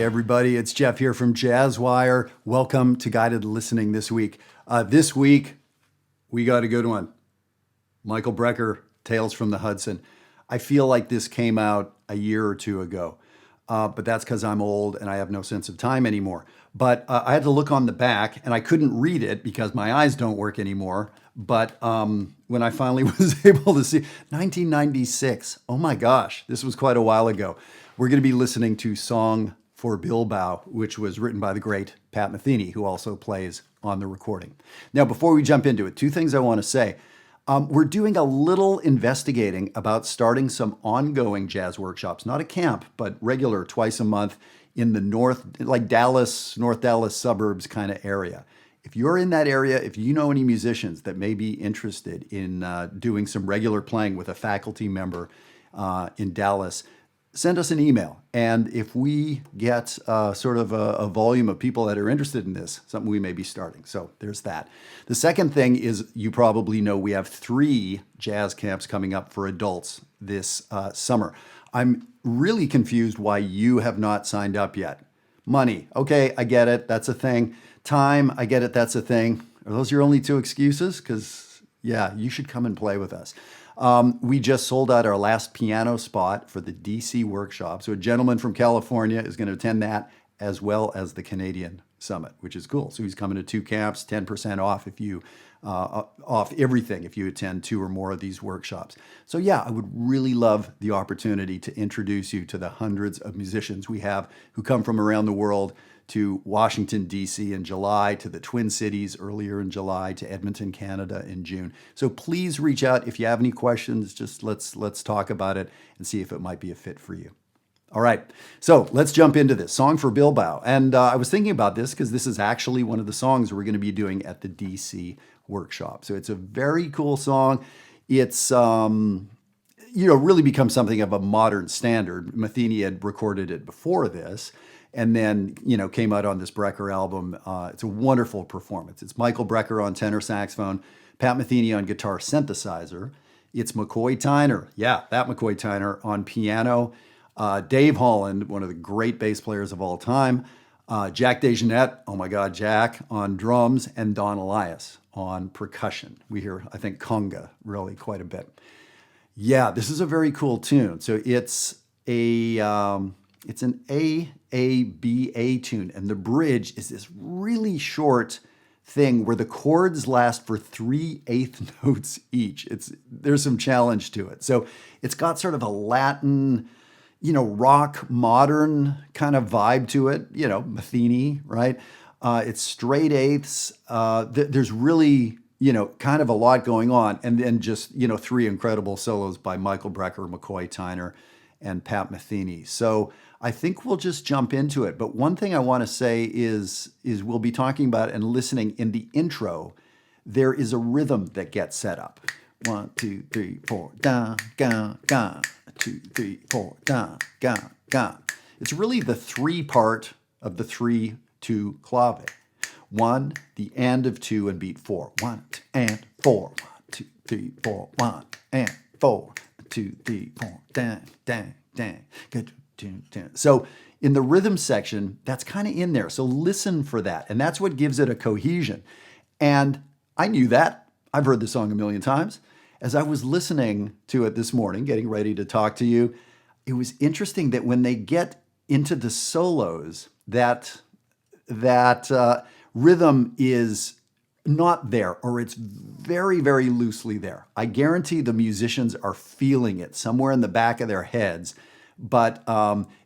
everybody, it's Jeff here from Jazzwire. Welcome to Guided Listening this week. This week, we got a good one. Michael Brecker, Tales from the Hudson. I feel like this came out a year or two ago, but that's because I'm old and I have no sense of time anymore. But I had to look on the back and I couldn't read it because my eyes don't work anymore. But when I finally was able to see 1996, oh my gosh, this was quite a while ago. We're going to be listening to Song For Bilbao, which was written by the great Pat Metheny, who also plays on the recording. Now, before we jump into it, two things I want to say. We're doing a little investigating about starting some ongoing jazz workshops, not a camp, but regular twice a month in the north, like Dallas, North Dallas suburbs kind of area. If you're in that area, if you know any musicians that may be interested in doing some regular playing with a faculty member in Dallas, send us an email. And if we get sort of a volume of people that are interested in this, something we may be starting. So there's that. The second thing is, you probably know we have 3 jazz camps coming up for adults this summer. I'm really confused why you have not signed up yet. Money, okay, I get it, that's a thing. Time, I get it, that's a thing. Are those your only 2 excuses? Because, yeah, you should come and play with us. We just sold out our last piano spot for the DC workshop. So a gentleman from California is going to attend that, as well as the Canadian Summit, which is cool. So he's coming to 2 camps, 10% off if you off everything if you attend 2 or more of these workshops. So yeah, I would really love the opportunity to introduce you to the hundreds of musicians we have who come from around the world, to Washington, D.C. in July, to the Twin Cities earlier in July, to Edmonton, Canada in June. So please reach out if you have any questions. Just let's talk about it and see if it might be a fit for you. All right, so let's jump into this. Song for Bilbao. And I was thinking about this because this is actually one of the songs we're going to be doing at the D.C. workshop. So it's a very cool song. It's really become something of a modern standard. Metheny had recorded it before this, and then, came out on this Brecker album. It's a wonderful performance. It's Michael Brecker on tenor saxophone, Pat Metheny on guitar synthesizer. It's McCoy Tyner, that McCoy Tyner on piano. Dave Holland, one of the great bass players of all time. Jack DeJohnette, oh my God, Jack, on drums, and Don Elias on percussion. We hear, I think, conga really quite a bit. Yeah, this is a very cool tune. So it's an A-A-B-A tune, and the bridge is this really short thing where the chords last for 3/8 notes each. There's some challenge to it. So it's got sort of a Latin, rock modern kind of vibe to it, Metheny, right? It's straight eighths. There's really, kind of a lot going on. And then just, 3 incredible solos by Michael Brecker, McCoy Tyner, and Pat Metheny. So I think we'll just jump into it. But one thing I want to say is we'll be talking about and listening in the intro. There is a rhythm that gets set up. 1, 2, 3, 4, da, ga, ga. 2, 3, 4, da, ga, ga. It's really the 3-part of the 3/2 clave. 1, the and of 2 and beat 4. 1 and 4. 1, 2, 3, 4. 1 and 4. 2, 3, 4. Dang, dang, dang. Good. So in the rhythm section, that's kind of in there. So listen for that. And that's what gives it a cohesion. And I knew that. I've heard the song a million times. As I was listening to it this morning, getting ready to talk to you, it was interesting that when they get into the solos, that rhythm is not there, or it's very, very loosely there. I guarantee the musicians are feeling it somewhere in the back of their heads, but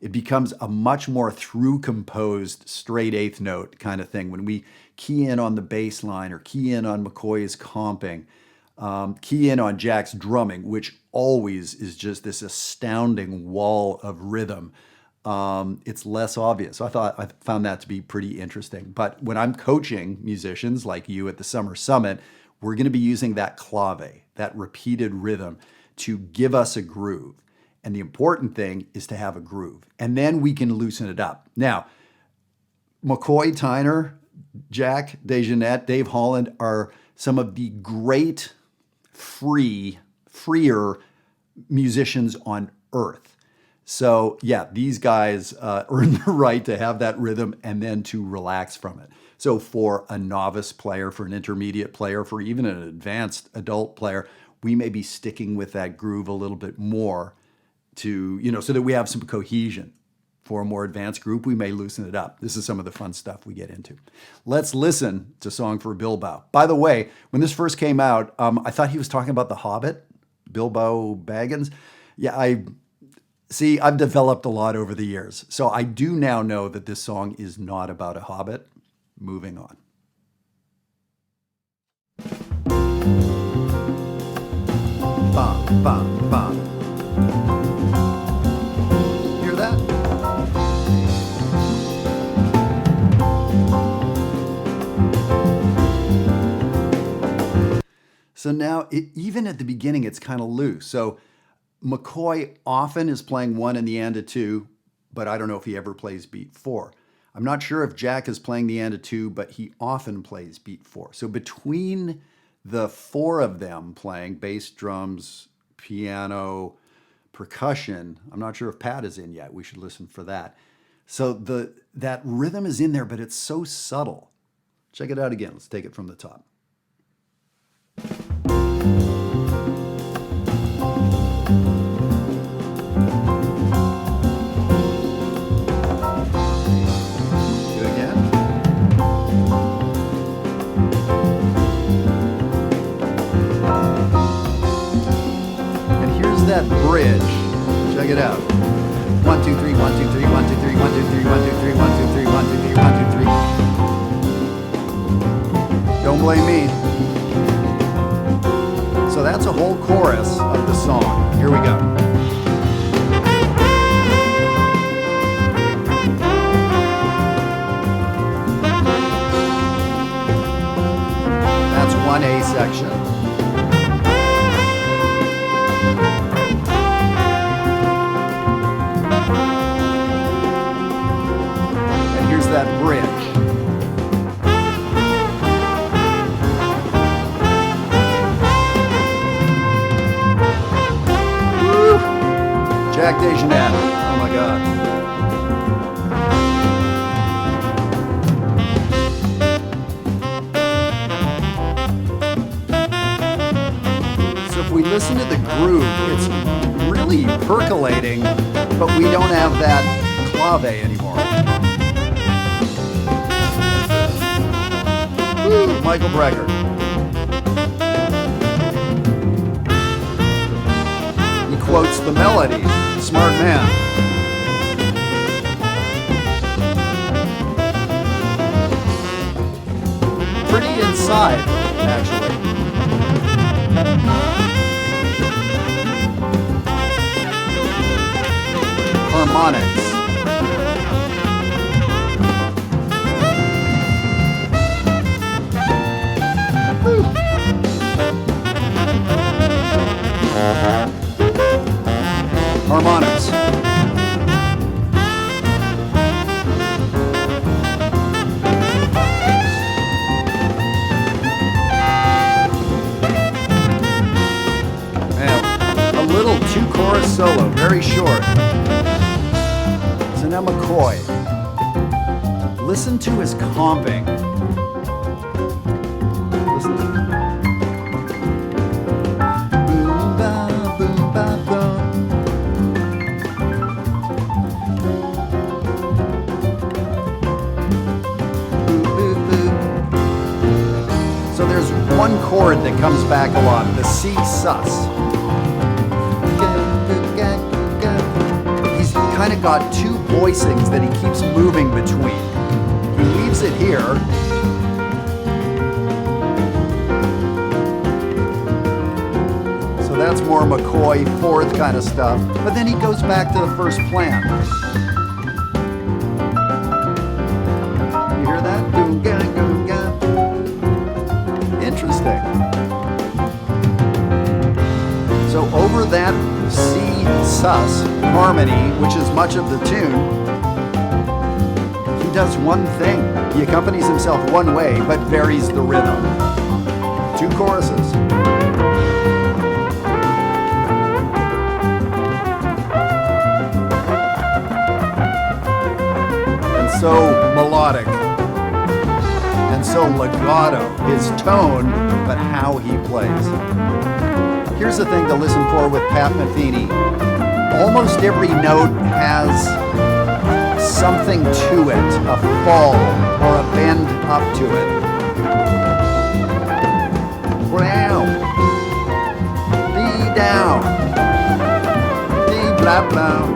it becomes a much more through-composed straight 8th note kind of thing. When we key in on the bass line or key in on McCoy's comping, key in on Jack's drumming, which always is just this astounding wall of rhythm, it's less obvious. So I found that to be pretty interesting. But when I'm coaching musicians like you at the Summer Summit, we're going to be using that clave, that repeated rhythm, to give us a groove. And the important thing is to have a groove. And then we can loosen it up. Now, McCoy Tyner, Jack DeJohnette, Dave Holland are some of the great freer musicians on earth. So yeah, these guys earn the right to have that rhythm and then to relax from it. So for a novice player, for an intermediate player, for even an advanced adult player, we may be sticking with that groove a little bit more to, so that we have some cohesion. For a more advanced group, we may loosen it up. This is some of the fun stuff we get into. Let's listen to Song for Bilbao. By the way, when this first came out, I thought he was talking about The Hobbit, Bilbo Baggins. Yeah, I've developed a lot over the years. So I do now know that this song is not about a hobbit. Moving on. Bum, bum, bum. Hear that? So now, even at the beginning, it's kind of loose. So McCoy often is playing one in the and a two, but I don't know if he ever plays beat four. I'm not sure if Jack is playing the and a two, but he often plays beat four. So between the four of them playing bass, drums, piano, percussion, I'm not sure if Pat is in yet. We should listen for that. So that rhythm is in there, but it's so subtle. Check it out again. Let's take it from the top. That bridge. Check it out. 1, 2, 3, 1, 2, 3, 1, 2, 3, 1, 2, 3, 1, 2, 3, 1, 2, 3, 1, 2, 3, 1, 2, 3. Don't blame me. So that's a whole chorus of the song. Here we go. That's 1A section. That bridge. Woo! Jack DeJohnette. Oh my God. So if we listen to the groove, it's really percolating, but we don't have that clave anymore. Michael Brecker. He quotes the melody. Smart man. Pretty inside, actually. Harmonics. Harmonics. Man, a little two-chorus solo, very short. So now McCoy. Listen to his comping. Listen to it. One chord that comes back a lot, the C sus. He's kind of got two voicings that he keeps moving between. He leaves it here. So that's more McCoy fourth kind of stuff. But then he goes back to the first plan. You hear that? Interesting. So over that C sus harmony, which is much of the tune, he does one thing. He accompanies himself one way, but varies the rhythm. Two choruses. melodic and so legato, his tone, but how he plays. Here's the thing to listen for with Pat Metheny. Almost every note has something to it, a fall or a bend up to it. Down, D down, D blah blah,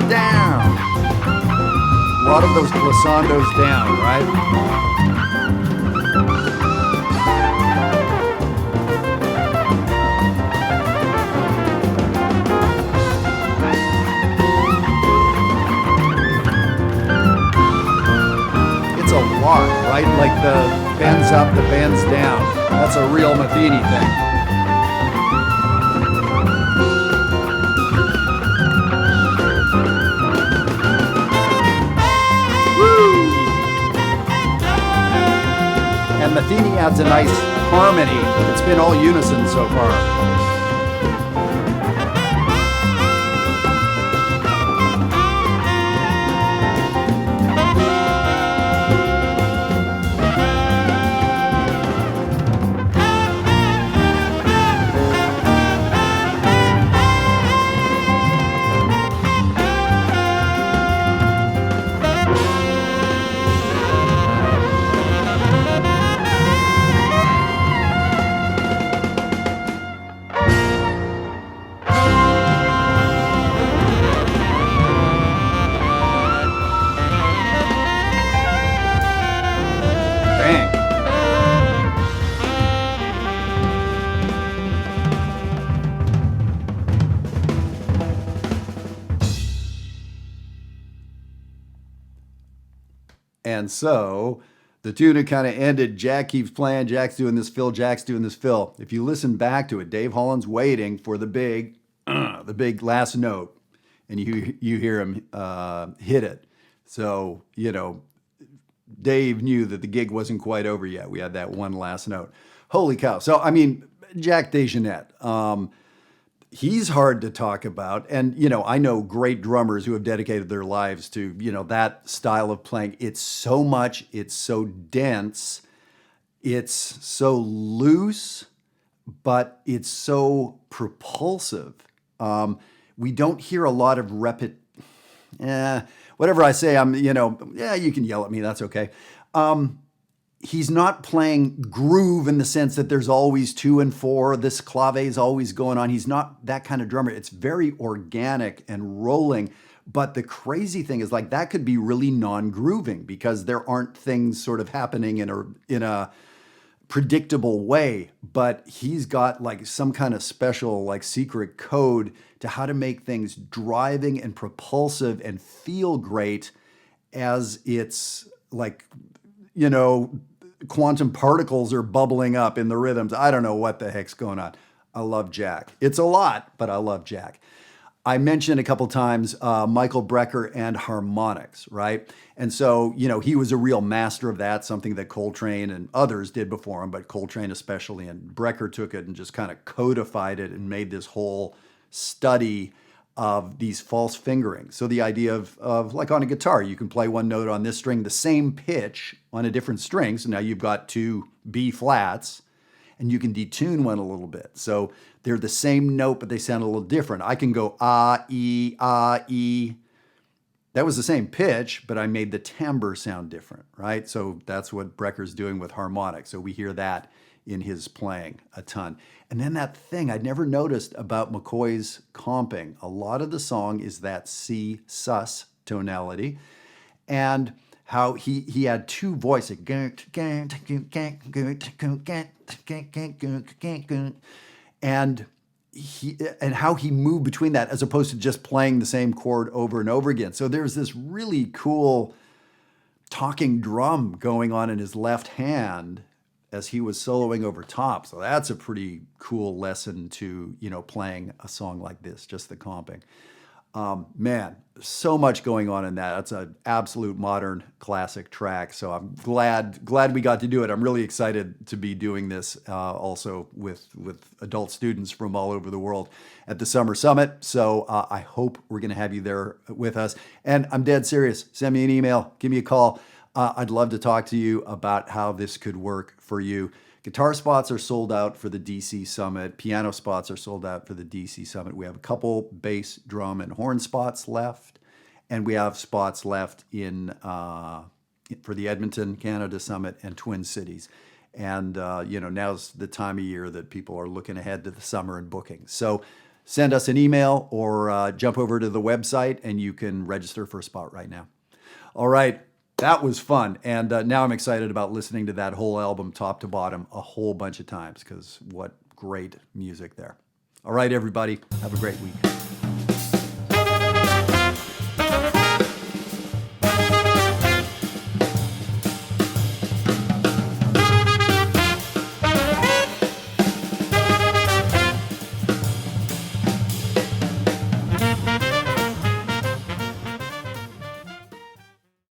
down. A lot of those glissandos down, right? It's a lot, right? Like the bends up, the bends down. That's a real Metheny thing. And Metheny adds a nice harmony. It's been all unison so far. And so the tune had kind of ended. Jack keeps playing. Jack's doing this fill. Jack's doing this fill. If you listen back to it, Dave Holland's waiting for the big last note, and you hear him hit it. So, Dave knew that the gig wasn't quite over yet. We had that one last note. Holy cow. So, I mean, Jack DeJohnette, he's hard to talk about. And, I know great drummers who have dedicated their lives to, that style of playing. It's so much, it's so dense, it's so loose, but it's so propulsive. We don't hear a lot of whatever I say, you can yell at me, that's okay. He's not playing groove in the sense that there's always 2 and 4. This clave is always going on. He's not that kind of drummer. It's very organic and rolling. But the crazy thing is, like, that could be really non-grooving because there aren't things sort of happening in a predictable way. But he's got like some kind of special, like, secret code to how to make things driving and propulsive and feel great as it's like, quantum particles are bubbling up in the rhythms. I don't know what the heck's going on. I love Jack. It's a lot, but I love Jack. I mentioned a couple times Michael Brecker and harmonics, right? And so, he was a real master of that, something that Coltrane and others did before him, but Coltrane especially. And Brecker took it and just kind of codified it and made this whole study of these false fingerings. So the idea of like on a guitar, you can play one note on this string, the same pitch on a different string. So now you've got 2 B flats and you can detune one a little bit. So they're the same note, but they sound a little different. I can go ah, e. That was the same pitch, but I made the timbre sound different, right? So that's what Brecker's doing with harmonics. So we hear that in his playing a ton. And then that thing I'd never noticed about McCoy's comping. A lot of the song is that C sus tonality, and how he had 2 voices, and how he moved between that as opposed to just playing the same chord over and over again. So there's this really cool talking drum going on in his left hand as he was soloing over top. So that's a pretty cool lesson to, playing a song like this, just the comping. Man, so much going on in that. That's an absolute modern classic track. So I'm glad we got to do it. I'm really excited to be doing this also with adult students from all over the world at the Summer Summit. So I hope we're going to have you there with us. And I'm dead serious. Send me an email. Give me a call. I'd love to talk to you about how this could work for you. Guitar spots are sold out for the DC Summit. Piano spots are sold out for the DC Summit. We have a couple bass, drum, and horn spots left. And we have spots left for the Edmonton, Canada Summit and Twin Cities. And, now's the time of year that people are looking ahead to the summer and booking. So send us an email or jump over to the website and you can register for a spot right now. All right. That was fun. And now I'm excited about listening to that whole album top to bottom a whole bunch of times because what great music there. All right, everybody. Have a great week.